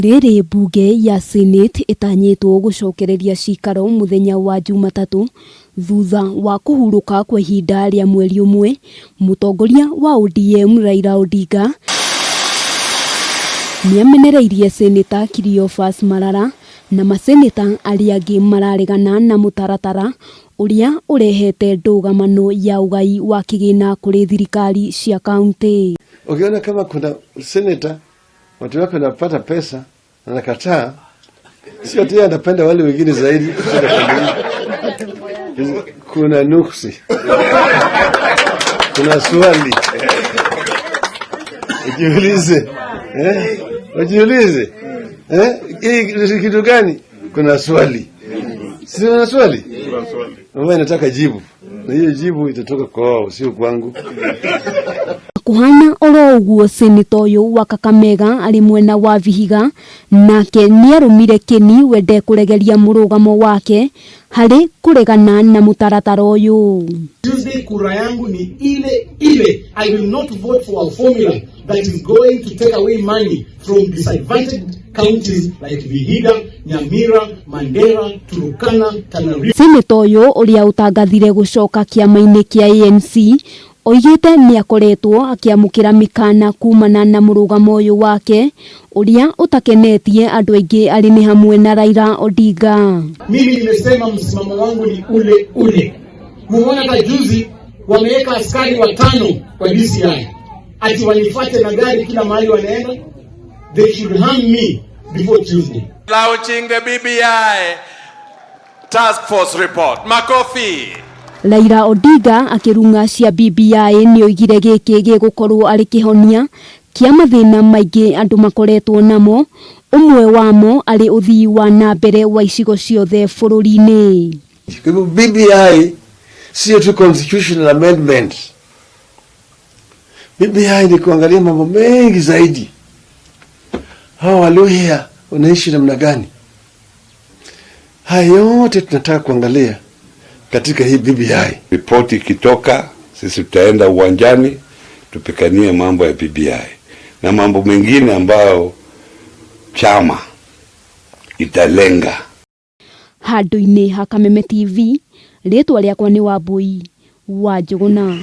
Rĩrĩ mbunge ya Senate itanyĩtwo gũcokereria cikaro muthenya wa Jumatatu thutha wa kũhurũka kwa ihinda rĩa mweri ũmwe. Mũtongoria wa ODM Raila Odinga nĩamenereirie Seneta Cleophas Malala na maseneta aria angĩ mararegana na mutaratara ũrĩa ũrehete ndũgamano ya ugai wa kigina kũrĩ thirikari cia kaunti. Ukiona kama kuna seneta watu wake wanapata pesa na nakataa, sio ati anapenda wale wengine zaidi. Kuna nuksi, kuna swali. Ujiulize, hii kitu gani? Kuna swali. Si una swali? Mama nataka jibu. Na hiyo jibu itatoka kwao, sio kwangu. Kuhana oro uguo seneta uyu wa Kameme ali mwena wa Vihiga nake niarumire keni wende kuregeria murugamo wake hari kuregana na mutaratara uyu. Tuesday kura yangu ni ile. I will not vote for a formula that is going to take away money from disadvantaged counties like Vihiga, Nyamira, Mandera, Turkana, Tana River. Seneta uyu uria utangathire gucoka kiama-ini kia ANC oigite niakoretwo akiamukira mikana kumana na murugamo uyu wake uria utakenetie andu aingi ari ni hamwe na Raila Odinga. Mimi nimesema msimamo wangu ni ule. Mumeona kajuzi wameweka askari 5 kwa DCI ati wanifuate na gari kila mahali wanaenda. They should hang me before Tuesday. Launching the BBI task force report. Makofi. Raila Odinga akirunga cia BBI ni oigire giki gigukorwo ari kihonia kia mathina maingi andu makoretwo namo, umwe wamo ari uthii wa na mbere wa icigo ciothe bururi-ini. BBI sio tu constitutional amendment. BBI ni kuangalia mambo mengi zaidi. Hao waliohia wanaishi namna gani? Haya yote tunataka kuangalia katika hii BBI. Ripoti ikitoka, sisi tutaenda uwanjani tupikanie mambo ya BBI na mambo mengine ambayo chama italenga. Handu-ini ha Kameme TV, ritwa riakwa ni Wambui wa Njuguna.